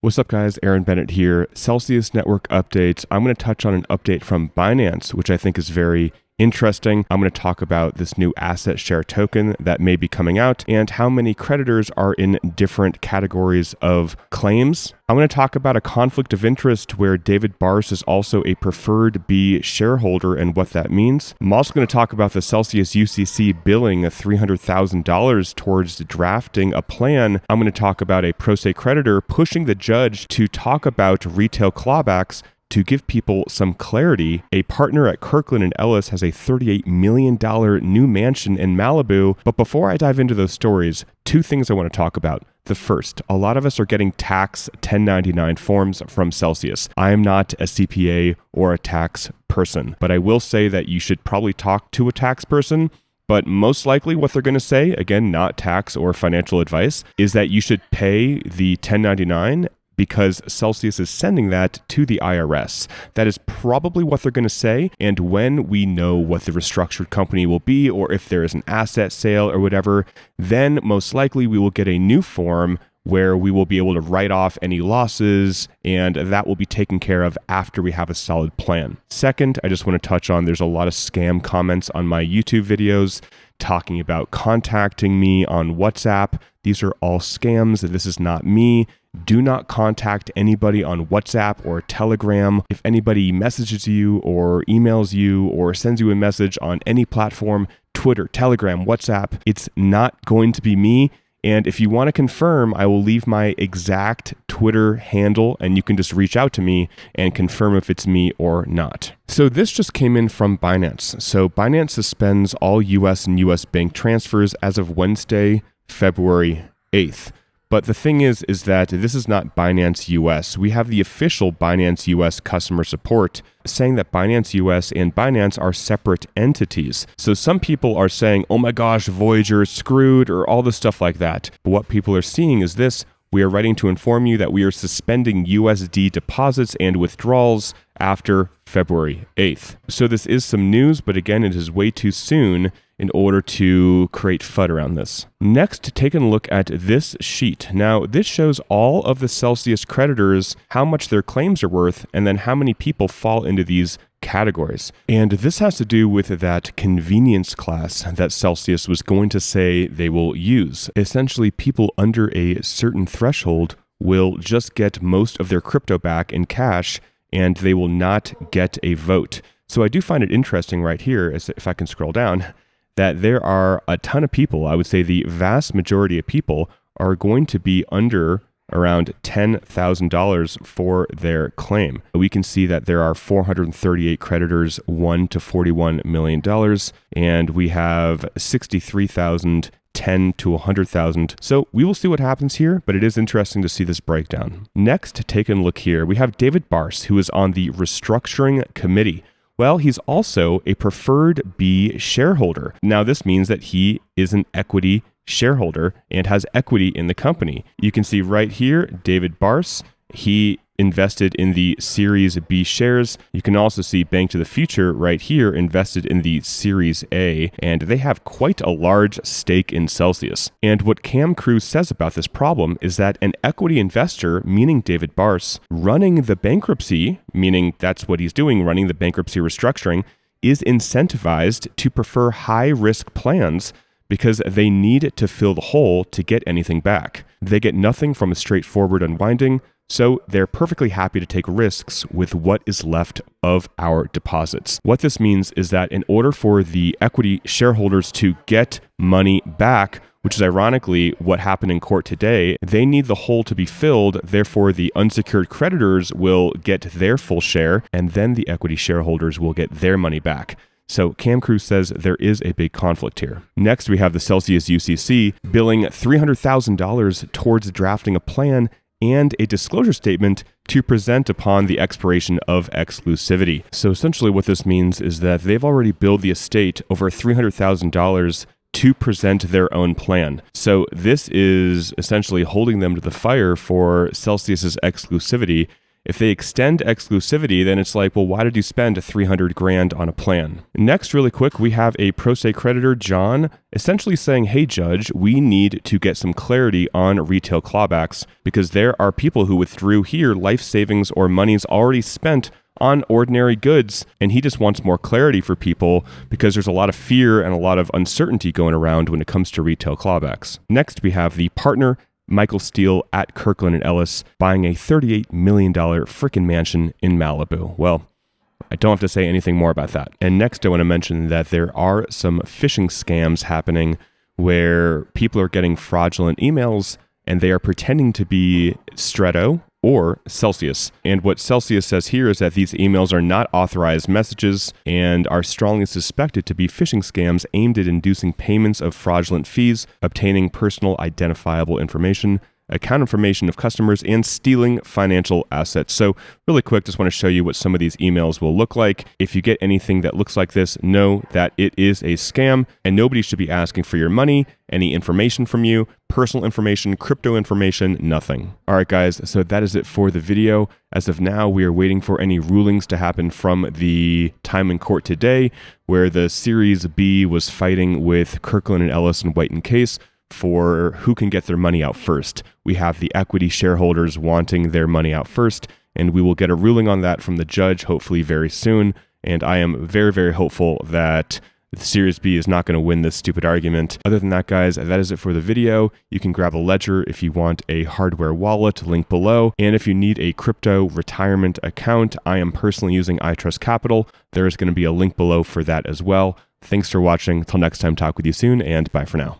What's up, guys? Aaron Bennett here. Celsius Network updates. I'm going to touch on an update from Binance, which I think is very interesting. I'm going to talk about this new asset share token that may be coming out and how many creditors are in different categories of claims. I'm going to talk about a conflict of interest where David Barse is also a preferred B shareholder and what that means. I'm also going to talk about the Celsius UCC billing $300,000 towards drafting a plan. I'm going to talk about a pro se creditor pushing the judge to talk about retail clawbacks to give people some clarity. A partner at Kirkland & Ellis has a $38 million new mansion in Malibu. But before I dive into those stories, two things I want to talk about. The first, a lot of us are getting tax 1099 forms from Celsius. I am not a CPA or a tax person, but I will say that you should probably talk to a tax person. But most likely what they're going to say, again, not tax or financial advice, is that you should pay the 1099 because Celsius is sending that to the IRS. That is probably what they're going to say. And when we know what the restructured company will be, or if there is an asset sale or whatever, then most likely we will get a new form where we will be able to write off any losses, and that will be taken care of after we have a solid plan. Second, I just want to touch on, there's a lot of scam comments on my YouTube videos talking about contacting me on WhatsApp. These are all scams. This is not me. Do not contact anybody on WhatsApp or Telegram. If anybody messages you or emails you or sends you a message on any platform, Twitter, Telegram, WhatsApp, it's not going to be me. And if you want to confirm, I will leave my exact Twitter handle and you can just reach out to me and confirm if it's me or not. So this just came in from Binance. So Binance suspends all US and US bank transfers as of Wednesday, February 8th. But the thing is that this is not Binance US. We have the official Binance US customer support saying that Binance US and Binance are separate entities. So some people are saying, oh my gosh, Voyager is screwed or all this stuff like that. But what people are seeing is this. We are writing to inform you that we are suspending USD deposits and withdrawals after February 8th. So this is some news, but again, it is way too soon in order to create FUD around this. Next, taking a look at this sheet. Now, this shows all of the Celsius creditors, how much their claims are worth, and then how many people fall into these categories. And this has to do with that convenience class that Celsius was going to say they will use. Essentially, people under a certain threshold will just get most of their crypto back in cash, and they will not get a vote. So I do find it interesting right here, as if I can scroll down, that there are a ton of people, I would say the vast majority of people are going to be under around $10,000 for their claim. We can see that there are 438 creditors, $1 to $41 million, and we have 63,000, 10 to 100,000. So we will see what happens here, but it is interesting to see this breakdown. Next, taking a look here, we have David Barse, who is on the restructuring committee. Well, he's also a preferred B shareholder. Now, this means that he is an equity shareholder and has equity in the company. You can see right here, David Barse, he invested in the Series B shares. You can also see Bank to the Future right here invested in the Series A, and they have quite a large stake in Celsius. And what Cam Cruz says about this problem is that an equity investor, meaning David Barse, running the bankruptcy, meaning that's what he's doing, running the bankruptcy restructuring, is incentivized to prefer high-risk plans because they need to fill the hole to get anything back. They get nothing from a straightforward unwinding, so they're perfectly happy to take risks with what is left of our deposits. What this means is that in order for the equity shareholders to get money back, which is ironically what happened in court today, they need the hole to be filled. Therefore, the unsecured creditors will get their full share, and then the equity shareholders will get their money back. So Cam Cruz says there is a big conflict here. Next, we have the Celsius UCC billing $300,000 towards drafting a plan and a disclosure statement to present upon the expiration of exclusivity. So essentially what this means is that they've already billed the estate over $300,000 to present their own plan. So this is essentially holding them to the fire for Celsius's exclusivity. If they extend exclusivity, then it's like, well, why did you spend 300 grand on a plan? Next, really quick, we have a pro se creditor, John, essentially saying, hey, judge, we need to get some clarity on retail clawbacks because there are people who withdrew here life savings or monies already spent on ordinary goods, and he just wants more clarity for people because there's a lot of fear and a lot of uncertainty going around when it comes to retail clawbacks. Next, we have the partner, Michael Steele at Kirkland & Ellis, buying a $38 million frickin' mansion in Malibu. Well, I don't have to say anything more about that. And next, I want to mention that there are some phishing scams happening where people are getting fraudulent emails and they are pretending to be Stretto or Celsius. And what Celsius says here is that these emails are not authorized messages and are strongly suspected to be phishing scams aimed at inducing payments of fraudulent fees, obtaining personal identifiable information, account information of customers, and stealing financial assets. So really quick, just want to show you what some of these emails will look like. If you get anything that looks like this, know that it is a scam and nobody should be asking for your money, any information from you, personal information, crypto information, nothing. All right, guys, so that is it for the video. As of now, we are waiting for any rulings to happen from the time in court today, where the Series B was fighting with Kirkland & Ellis and White & Case for who can get their money out first. We have the equity shareholders wanting their money out first, and we will get a ruling on that from the judge hopefully very soon. And I am very, very hopeful that the Series B is not going to win this stupid argument. Other than that, guys, that is it for the video. You can grab a ledger if you want a hardware wallet, link below. And if you need a crypto retirement account, I am personally using iTrust Capital. There is going to be a link below for that as well. Thanks for watching. Till next time, talk with you soon, and bye for now.